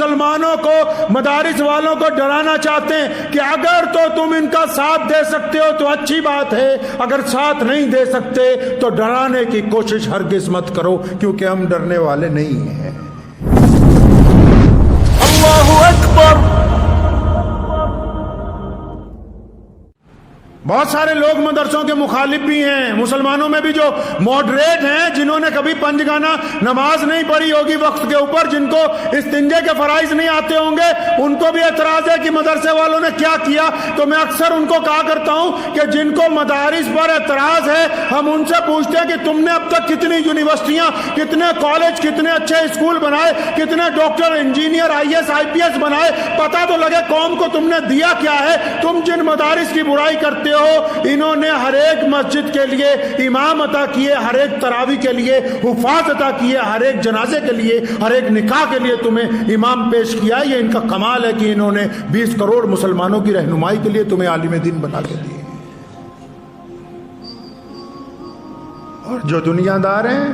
مسلمانوں کو، مدارس والوں کو ڈرانا چاہتے ہیں کہ اگر تو تم ان کا ساتھ دے سکتے ہو تو اچھی بات ہے، اگر ساتھ نہیں دے سکتے تو ڈرانے کی کوشش ہرگز مت کرو، کیونکہ ہم ڈرنے والے نہیں ہیں۔ اللہ اکبر۔ بہت سارے لوگ مدرسوں کے مخالف بھی ہیں، مسلمانوں میں بھی جو ماڈریٹ ہیں، جنہوں نے کبھی پنج گانا نماز نہیں پڑھی ہوگی وقت کے اوپر، جن کو استنجے کے فرائض نہیں آتے ہوں گے، ان کو بھی اعتراض ہے کہ مدرسے والوں نے کیا کیا۔ تو میں اکثر ان کو کہا کرتا ہوں کہ جن کو مدارس پر اعتراض ہے، ہم ان سے پوچھتے ہیں کہ تم نے اب تک کتنی یونیورسٹیاں، کتنے کالج، کتنے اچھے اسکول بنائے، کتنے ڈاکٹر، انجینئر، IAS IPS بنائے، پتہ تو لگے قوم کو تم نے دیا کیا ہے۔ تم جن مدارس کی برائی کرتے ہو، انہوں نے ہر ایک مسجد کے لیے امام عطا کیے، ہر ایک تراویح کے لیے حفاظ عطا کیے، ہر ایک جنازے کے لیے، ہر ایک نکاح کے لیے تمہیں امام پیش کیا۔ یہ ان کا کمال ہے کہ انہوں نے 20 کروڑ مسلمانوں کی رہنمائی کے لیے تمہیں عالم دین بنا کے دیے۔ اور جو دنیا دار ہیں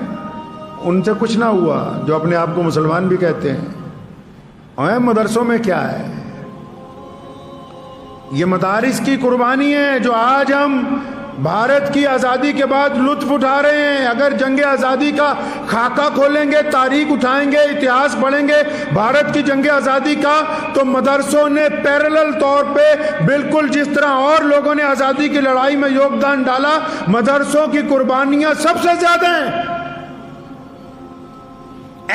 ان سے کچھ نہ ہوا، جو اپنے آپ کو مسلمان بھی کہتے ہیں۔ اور مدرسوں میں کیا ہے؟ یہ مدارس کی قربانی ہے جو آج ہم بھارت کی آزادی کے بعد لطف اٹھا رہے ہیں۔ اگر جنگ آزادی کا خاکہ کھولیں گے، تاریخ اٹھائیں گے، اتہاس پڑھیں گے بھارت کی جنگ آزادی کا، تو مدرسوں نے پیرلل طور پہ بالکل جس طرح اور لوگوں نے آزادی کی لڑائی میں یوگدان ڈالا، مدرسوں کی قربانیاں سب سے زیادہ ہیں۔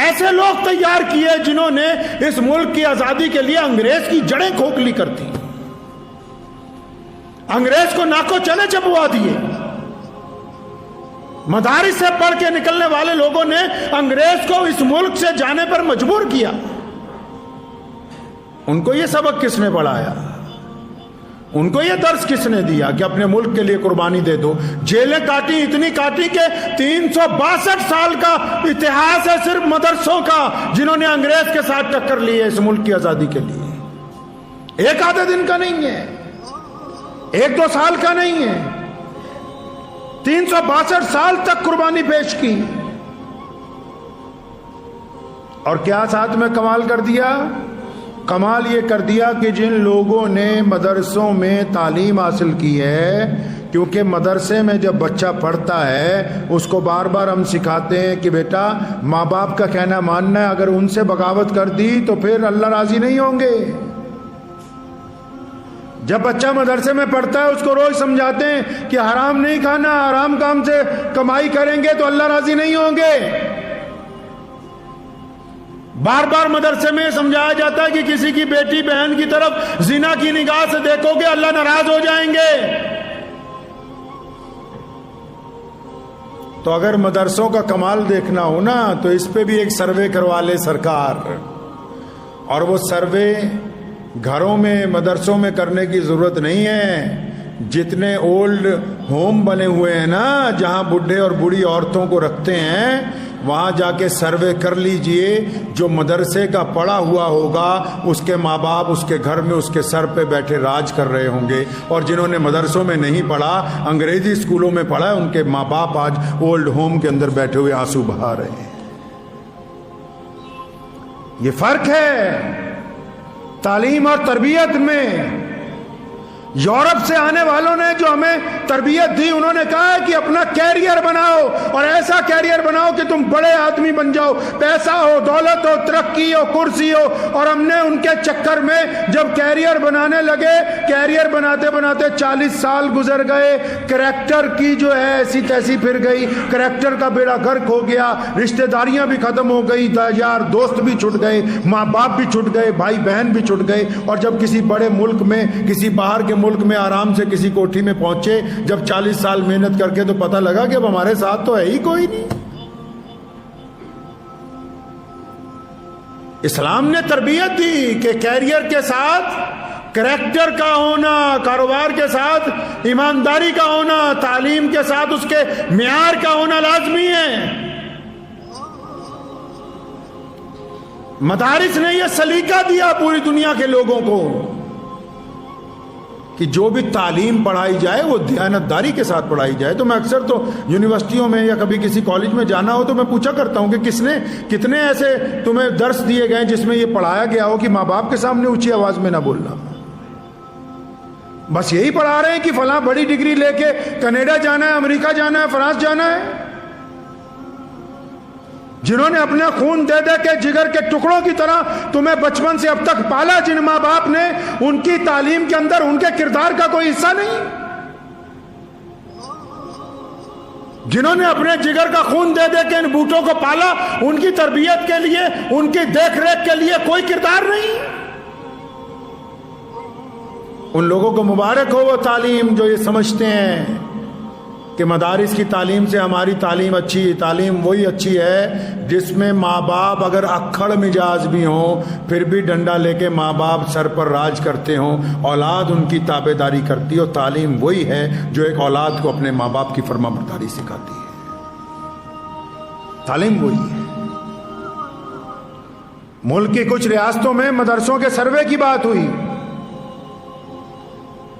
ایسے لوگ تیار کیے جنہوں نے اس ملک کی آزادی کے لیے انگریز کی جڑیں کھوکھلی کر دی، انگریز کو ناکو چنے چبوا دیے۔ مدارس سے پڑھ کے نکلنے والے لوگوں نے انگریز کو اس ملک سے جانے پر مجبور کیا۔ ان کو یہ سبق کس نے پڑھایا؟ ان کو یہ درس کس نے دیا کہ اپنے ملک کے لیے قربانی دے دو؟ جیلیں کاٹی، اتنی کاٹی کہ 362 سال کا اتہاس ہے صرف مدرسوں کا، جنہوں نے انگریز کے ساتھ ٹکر لی ہے اس ملک کی آزادی کے لیے۔ ایک آدھے دن کا نہیں ہے، 1-2 سال کا نہیں ہے، 362 سال تک قربانی پیش کی۔ اور کیا ساتھ میں کمال کر دیا؟ کمال یہ کر دیا کہ جن لوگوں نے مدرسوں میں تعلیم حاصل کی ہے، کیونکہ مدرسے میں جب بچہ پڑھتا ہے اس کو بار بار ہم سکھاتے ہیں کہ بیٹا ماں باپ کا کہنا ماننا ہے، اگر ان سے بغاوت کر دی تو پھر اللہ راضی نہیں ہوں گے۔ جب بچہ مدرسے میں پڑھتا ہے اس کو روز سمجھاتے ہیں کہ حرام نہیں کھانا، حرام کام سے کمائی کریں گے تو اللہ راضی نہیں ہوں گے۔ بار بار مدرسے میں سمجھایا جاتا ہے کہ کسی کی بیٹی بہن کی طرف زنا کی نگاہ سے دیکھو گے اللہ ناراض ہو جائیں گے۔ تو اگر مدرسوں کا کمال دیکھنا ہو نا تو اس پہ بھی ایک سروے کروا لے سرکار، اور وہ سروے گھروں میں مدرسوں میں کرنے کی ضرورت نہیں ہے۔ جتنے اولڈ ہوم بنے ہوئے ہیں نا، جہاں بڈھے اور بوڑھی عورتوں کو رکھتے ہیں، وہاں جا کے سروے کر لیجئے۔ جو مدرسے کا پڑھا ہوا ہوگا اس کے ماں باپ اس کے گھر میں اس کے سر پہ بیٹھے راج کر رہے ہوں گے، اور جنہوں نے مدرسوں میں نہیں پڑھا، انگریزی اسکولوں میں پڑھا ہے، ان کے ماں باپ آج اولڈ ہوم کے اندر بیٹھے ہوئے آنسو بہا رہے ہیں۔ یہ فرق ہے تعلیم اور تربیت میں۔ یورپ سے آنے والوں نے جو ہمیں تربیت دی، انہوں نے کہا ہے کہ اپنا کیریئر بناؤ، اور ایسا کیریئر بناؤ کہ تم بڑے آدمی بن جاؤ، پیسہ ہو، دولت ہو، ترقی ہو، کرسی ہو۔ اور ہم نے ان کے چکر میں جب کیریئر بنانے لگے، کیریئر بناتے بناتے 40 سال گزر گئے، کریکٹر کی جو ہے ایسی تیسی پھر گئی، کریکٹر کا بیڑا غرق ہو گیا، رشتہ داریاں بھی ختم ہو گئی، یار دوست بھی چھٹ گئے، ماں باپ بھی چھٹ گئے، بھائی بہن بھی چھٹ گئے۔ اور جب کسی بڑے ملک میں، کسی باہر کے ملک میں آرام سے کسی کوٹھی میں پہنچے، جب 40 سال محنت کر کے، تو پتہ لگا کہ اب ہمارے ساتھ تو ہے ہی کوئی نہیں۔ اسلام نے تربیت دی کہ کیریئر کے ساتھ کریکٹر کا ہونا، کاروبار کے ساتھ ایمانداری کا ہونا، تعلیم کے ساتھ اس کے معیار کا ہونا لازمی ہے۔ مدارس نے یہ سلیقہ دیا پوری دنیا کے لوگوں کو کہ جو بھی تعلیم پڑھائی جائے وہ دیانتداری کے ساتھ پڑھائی جائے. تو میں اکثر تو یونیورسٹیوں میں یا کبھی کسی کالج میں جانا ہو تو میں پوچھا کرتا ہوں کہ کتنے ایسے تمہیں درس دیے گئے جس میں یہ پڑھایا گیا ہو کہ ماں باپ کے سامنے اونچی آواز میں نہ بولنا. بس یہی پڑھا رہے ہیں کہ فلاں بڑی ڈگری لے کے کینیڈا جانا ہے, امریکہ جانا ہے, فرانس جانا ہے. جنہوں نے اپنا خون دے دے کے جگر کے ٹکڑوں کی طرح تمہیں بچپن سے اب تک پالا, جن ماں باپ نے, ان کی تعلیم کے اندر ان کے کردار کا کوئی حصہ نہیں. جنہوں نے اپنے جگر کا خون دے دے کے ان بوٹوں کو پالا, ان کی تربیت کے لیے, ان کی دیکھ ریکھ کے لیے کوئی کردار نہیں. ان لوگوں کو مبارک ہو وہ تعلیم جو یہ سمجھتے ہیں کہ مدارس کی تعلیم سے ہماری تعلیم اچھی. تعلیم وہی اچھی ہے جس میں ماں باپ اگر اکھڑ مزاج بھی ہوں پھر بھی ڈنڈا لے کے ماں باپ سر پر راج کرتے ہوں, اولاد ان کی تابع داری کرتی ہو. تعلیم وہی ہے جو ایک اولاد کو اپنے ماں باپ کی فرما برداری سکھاتی ہے. تعلیم وہی ہے. ملک کی کچھ ریاستوں میں مدرسوں کے سروے کی بات ہوئی.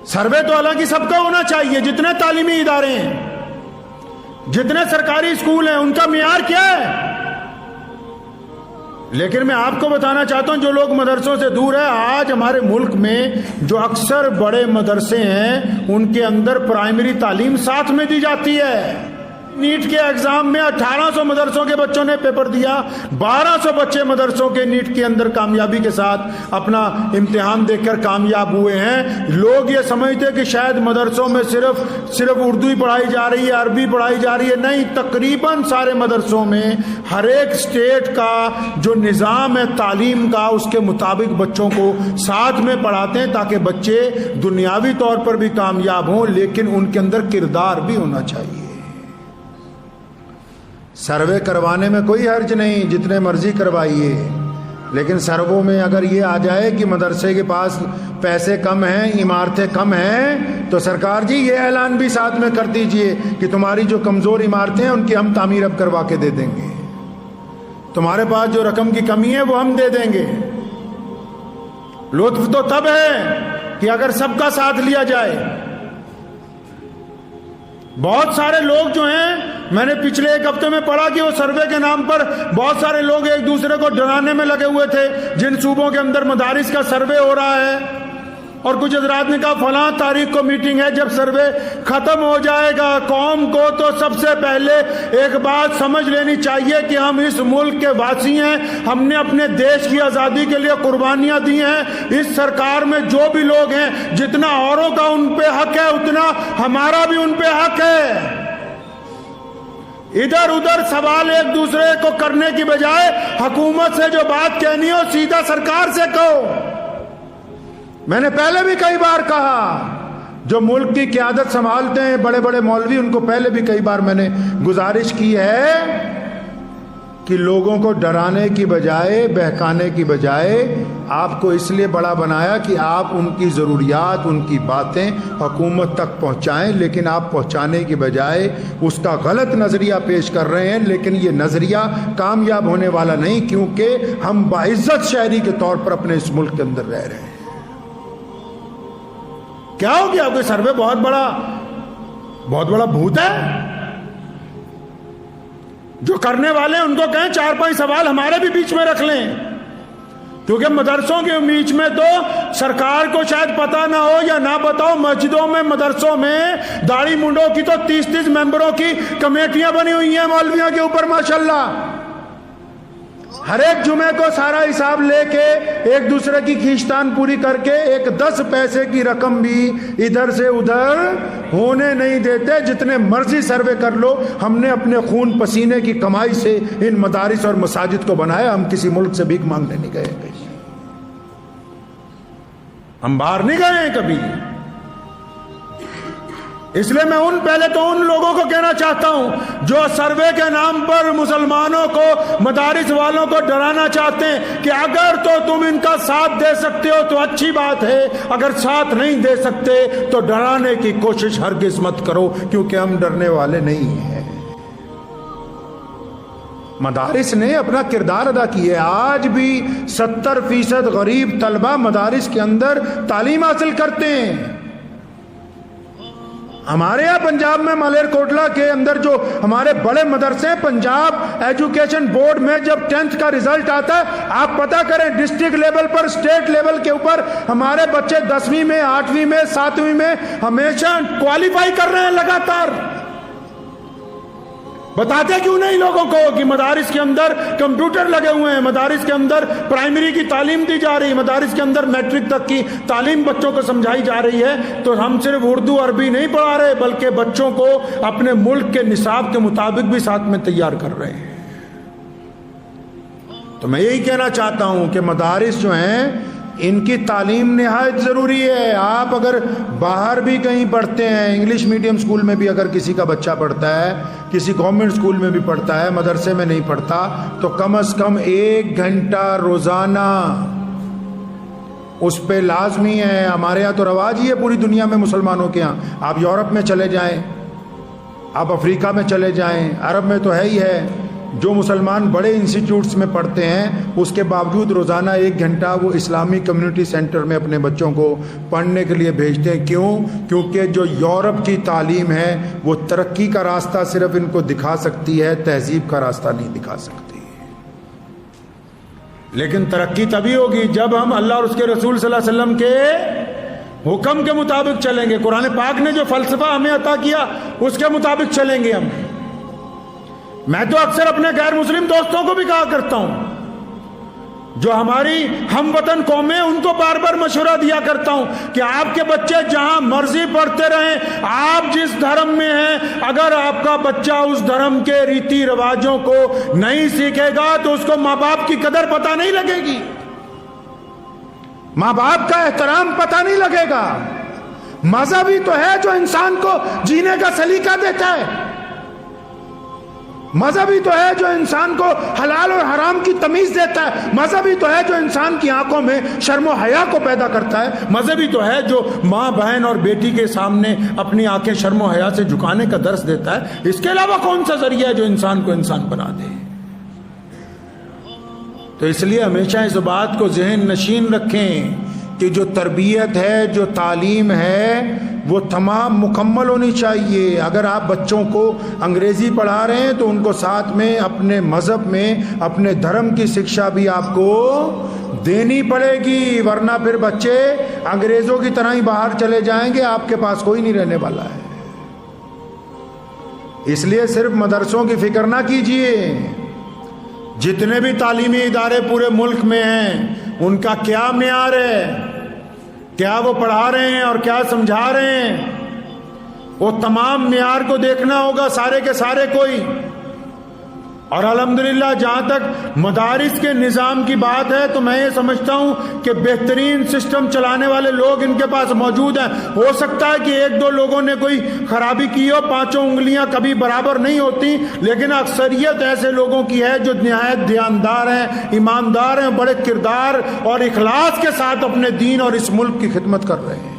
سروے تو حالانکہ سب کا ہونا چاہیے, جتنے تعلیمی ادارے ہیں, جتنے سرکاری اسکول ہیں, ان کا معیار کیا ہے. لیکن میں آپ کو بتانا چاہتا ہوں جو لوگ مدرسوں سے دور ہیں, آج ہمارے ملک میں جو اکثر بڑے مدرسے ہیں ان کے اندر پرائمری تعلیم ساتھ میں دی جاتی ہے. نیٹ کے ایگزام میں 1800 مدرسوں کے بچوں نے پیپر دیا, 1200 بچے مدرسوں کے نیٹ کے اندر کامیابی کے ساتھ اپنا امتحان دے کر کامیاب ہوئے ہیں. لوگ یہ سمجھتے کہ شاید مدرسوں میں صرف اردو ہی پڑھائی جا رہی ہے, عربی پڑھائی جا رہی ہے. نہیں, تقریباً سارے مدرسوں میں ہر ایک اسٹیٹ کا جو نظام ہے تعلیم کا اس کے مطابق بچوں کو ساتھ میں پڑھاتے ہیں تاکہ بچے دنیاوی طور پر بھی کامیاب ہوں لیکن ان کے اندر کردار بھی ہونا چاہیے. سروے کروانے میں کوئی حرج نہیں, جتنے مرضی کروائیے, لیکن سرووں میں اگر یہ آ جائے کہ مدرسے کے پاس پیسے کم ہیں, عمارتیں کم ہیں, تو سرکار جی یہ اعلان بھی ساتھ میں کر دیجئے کہ تمہاری جو کمزور عمارتیں ہیں ان کی ہم تعمیر اب کروا کے دے دیں گے. تمہارے پاس جو رقم کی کمی ہے وہ ہم دے دیں گے. لطف تو تب ہے کہ اگر سب کا ساتھ لیا جائے. بہت سارے لوگ جو ہیں, میں نے پچھلے ایک ہفتے میں پڑھا کہ وہ سروے کے نام پر بہت سارے لوگ ایک دوسرے کو ڈرانے میں لگے ہوئے تھے. جن صوبوں کے اندر مدارس کا سروے ہو رہا ہے اور کچھ حضرات نے کہا فلاں تاریخ کو میٹنگ ہے, جب سروے ختم ہو جائے گا قوم کو تو سب سے پہلے ایک بات سمجھ لینی چاہیے کہ ہم اس ملک کے واسی ہیں, ہم نے اپنے دیش کی آزادی کے لیے قربانیاں دی ہیں. اس سرکار میں جو بھی لوگ ہیں, جتنا اوروں کا ان پہ حق ہے اتنا ہمارا بھی ان پہ حق ہے. ادھر ادھر سوال ایک دوسرے کو کرنے کی بجائے حکومت سے جو بات کہنی ہو سیدھا سرکار سے کہو. میں نے پہلے بھی کئی بار کہا, جو ملک کی قیادت سنبھالتے ہیں بڑے بڑے مولوی, ان کو پہلے بھی کئی بار میں نے گزارش کی ہے کہ لوگوں کو ڈرانے کی بجائے, بہکانے کی بجائے آپ کو اس لیے بڑا بنایا کہ آپ ان کی ضروریات, ان کی باتیں حکومت تک پہنچائیں, لیکن آپ پہنچانے کی بجائے اس کا غلط نظریہ پیش کر رہے ہیں. لیکن یہ نظریہ کامیاب ہونے والا نہیں, کیونکہ ہم باعزت شہری کے طور پر اپنے اس ملک کے اندر رہ رہے ہیں. کیا ہو گیا؟ کوئی سروے بہت بڑا بھوت ہے؟ جو کرنے والے ان کو کہیں 4-5 سوال ہمارے بھی بیچ میں رکھ لیں, کیونکہ مدرسوں کے بیچ میں تو سرکار کو شاید پتہ نہ ہو یا نہ بتاؤ, مسجدوں میں مدرسوں میں داڑھی منڈوں کی تو 30 ممبروں کی کمیٹیاں بنی ہوئی ہیں مولویوں کے اوپر ماشاءاللہ. ہر ایک جمعے کو سارا حساب لے کے ایک دوسرے کی کھینچتان پوری کر کے ایک 10 پیسے کی رقم بھی ادھر سے ادھر ہونے نہیں دیتے. جتنے مرضی سروے کر لو, ہم نے اپنے خون پسینے کی کمائی سے ان مدارس اور مساجد کو بنایا. ہم کسی ملک سے بھیک مانگنے نہیں گئے, ہم باہر نہیں گئے ہیں کبھی. اس لیے میں پہلے تو ان لوگوں کو کہنا چاہتا ہوں جو سروے کے نام پر مسلمانوں کو, مدارس والوں کو ڈرانا چاہتے ہیں کہ اگر تو تم ان کا ساتھ دے سکتے ہو تو اچھی بات ہے, اگر ساتھ نہیں دے سکتے تو ڈرانے کی کوشش ہرگز مت کرو, کیونکہ ہم ڈرنے والے نہیں ہیں. مدارس نے اپنا کردار ادا کیا ہے. آج بھی 70% غریب طلبہ مدارس کے اندر تعلیم حاصل کرتے ہیں. ہمارے یہاں پنجاب میں مالیر کوٹلا کے اندر جو ہمارے بڑے مدرسے ہیں، پنجاب ایجوکیشن بورڈ میں جب 10th کا رزلٹ آتا ہے، آپ پتہ کریں ڈسٹرکٹ لیول پر، اسٹیٹ لیول کے اوپر ہمارے بچے 10ویں میں، 8ویں میں، 7ویں میں ہمیشہ کوالیفائی کر رہے ہیں لگاتار۔ بتاتے کیوں نہیں لوگوں کو کہ مدارس کے اندر کمپیوٹر لگے ہوئے ہیں، مدارس کے اندر پرائمری کی تعلیم دی جا رہی ہے، مدارس کے اندر میٹرک تک کی تعلیم بچوں کو سمجھائی جا رہی ہے، تو ہم صرف اردو عربی نہیں پڑھا رہے بلکہ بچوں کو اپنے ملک کے نصاب کے مطابق بھی ساتھ میں تیار کر رہے ہیں۔ تو میں یہی کہنا چاہتا ہوں کہ مدارس جو ہیں ان کی تعلیم نہایت ضروری ہے۔ آپ اگر باہر بھی کہیں پڑھتے ہیں، انگلش میڈیم اسکول میں بھی اگر کسی کا بچہ پڑھتا ہے، کسی گورنمنٹ اسکول میں بھی پڑھتا ہے، مدرسے میں نہیں پڑھتا، تو کم از کم 1 گھنٹہ روزانہ اس پہ لازمی ہے۔ ہمارے ہاں تو رواج ہی ہے پوری دنیا میں مسلمانوں کے ہاں، آپ یورپ میں چلے جائیں، آپ افریقہ میں چلے جائیں، عرب میں تو ہے ہی ہے، جو مسلمان بڑے انسٹیٹیوٹس میں پڑھتے ہیں اس کے باوجود روزانہ 1 گھنٹہ وہ اسلامی کمیونٹی سینٹر میں اپنے بچوں کو پڑھنے کے لیے بھیجتے ہیں۔ کیوں؟ کیونکہ جو یورپ کی تعلیم ہے وہ ترقی کا راستہ صرف ان کو دکھا سکتی ہے، تہذیب کا راستہ نہیں دکھا سکتی۔ لیکن ترقی تبھی ہوگی جب ہم اللہ اور اس کے رسول صلی اللہ علیہ وسلم کے حکم کے مطابق چلیں گے، قرآن پاک نے جو فلسفہ ہمیں عطا کیا اس کے مطابق چلیں گے ہم۔ میں تو اکثر اپنے غیر مسلم دوستوں کو بھی کہا کرتا ہوں، جو ہماری ہم وطن قومیں، ان کو بار بار مشورہ دیا کرتا ہوں کہ آپ کے بچے جہاں مرضی پڑھتے رہیں، آپ جس دھرم میں ہیں، اگر آپ کا بچہ اس دھرم کے ریتی رواجوں کو نہیں سیکھے گا تو اس کو ماں باپ کی قدر پتہ نہیں لگے گی، ماں باپ کا احترام پتہ نہیں لگے گا۔ مذہب ہی تو ہے جو انسان کو جینے کا سلیقہ دیتا ہے، مذہب ہی تو ہے جو انسان کو حلال اور حرام کی تمیز دیتا ہے، مذہب ہی تو ہے جو انسان کی آنکھوں میں شرم و حیا کو پیدا کرتا ہے، مذہب ہی تو ہے جو ماں بہن اور بیٹی کے سامنے اپنی آنکھیں شرم و حیا سے جھکانے کا درس دیتا ہے۔ اس کے علاوہ کون سا ذریعہ ہے جو انسان کو انسان بنا دے؟ تو اس لیے ہمیشہ اس بات کو ذہن نشین رکھیں کہ جو تربیت ہے، جو تعلیم ہے، وہ تمام مکمل ہونی چاہیے۔ اگر آپ بچوں کو انگریزی پڑھا رہے ہیں تو ان کو ساتھ میں اپنے مذہب میں اپنے دھرم کی شکشا بھی آپ کو دینی پڑے گی، ورنہ پھر بچے انگریزوں کی طرح ہی باہر چلے جائیں گے، آپ کے پاس کوئی نہیں رہنے والا ہے۔ اس لیے صرف مدرسوں کی فکر نہ کیجیے، جتنے بھی تعلیمی ادارے پورے ملک میں ہیں ان کا کیا معیار ہے، کیا وہ پڑھا رہے ہیں اور کیا سمجھا رہے ہیں، وہ تمام معیار کو دیکھنا ہوگا سارے کے سارے کوئی۔ اور الحمدللہ جہاں تک مدارس کے نظام کی بات ہے تو میں یہ سمجھتا ہوں کہ بہترین سسٹم چلانے والے لوگ ان کے پاس موجود ہیں۔ ہو سکتا ہے کہ 1-2 لوگوں نے کوئی خرابی کی ہو، 5 انگلیاں کبھی برابر نہیں ہوتی، لیکن اکثریت ایسے لوگوں کی ہے جو نہایت دیانتدار ہیں، ایماندار ہیں، بڑے کردار اور اخلاص کے ساتھ اپنے دین اور اس ملک کی خدمت کر رہے ہیں۔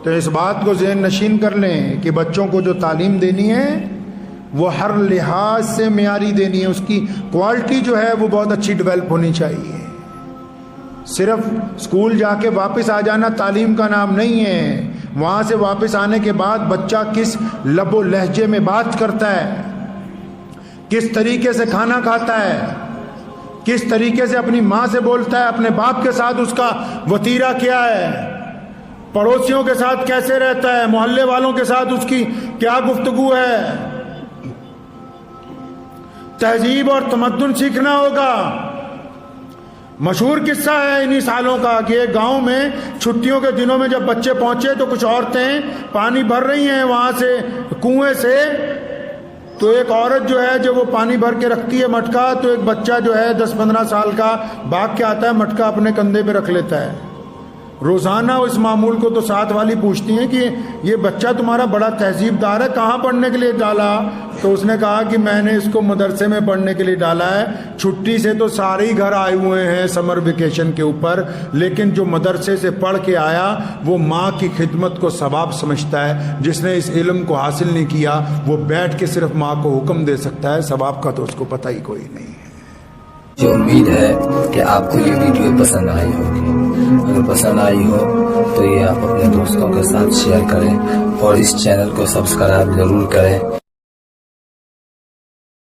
تو اس بات کو ذہن نشین کر لیں کہ بچوں کو جو تعلیم دینی ہے وہ ہر لحاظ سے معیاری دینی ہے، اس کی کوالٹی جو ہے وہ بہت اچھی ڈیولپ ہونی چاہیے۔ صرف اسکول جا کے واپس آ جانا تعلیم کا نام نہیں ہے، وہاں سے واپس آنے کے بعد بچہ کس لب و لہجے میں بات کرتا ہے، کس طریقے سے کھانا کھاتا ہے، کس طریقے سے اپنی ماں سے بولتا ہے، اپنے باپ کے ساتھ اس کا وتیرہ کیا ہے، پڑوسیوں کے ساتھ کیسے رہتا ہے، محلے والوں کے ساتھ اس کی کیا گفتگو ہے، تہذیب اور تمدن سیکھنا ہوگا۔ مشہور قصہ ہے انہی سالوں کا کہ ایک گاؤں میں چھٹیوں کے دنوں میں جب بچے پہنچے تو کچھ عورتیں پانی بھر رہی ہیں وہاں سے کنویں سے، تو ایک عورت جو ہے جب وہ پانی بھر کے رکھتی ہے مٹکا، تو ایک بچہ جو ہے 10-15 سال کا بھاگ کے آتا ہے، مٹکا اپنے کندھے پہ رکھ لیتا ہے۔ روزانہ اس معمول کو تو ساتھ والی پوچھتی ہیں کہ یہ بچہ تمہارا بڑا تہذیب دار ہے، کہاں پڑھنے کے لیے ڈالا؟ تو اس نے کہا کہ میں نے اس کو مدرسے میں پڑھنے کے لیے ڈالا ہے، چھٹی سے تو سارے ہی گھر آئے ہوئے ہیں سمر ویکیشن کے اوپر، لیکن جو مدرسے سے پڑھ کے آیا وہ ماں کی خدمت کو ثواب سمجھتا ہے، جس نے اس علم کو حاصل نہیں کیا وہ بیٹھ کے صرف ماں کو حکم دے سکتا ہے، ثواب کا تو اس کو پتہ ہی کوئی نہیں ہے۔ مجھے امید ہے کہ آپ کو یہ ویڈیو پسند آئی ہوگی۔ اگر پسند آئی ہو تو یہ آپ اپنے دوستوں کے ساتھ شیئر کریں اور اس چینل کو سبسکرائب ضرور کریں.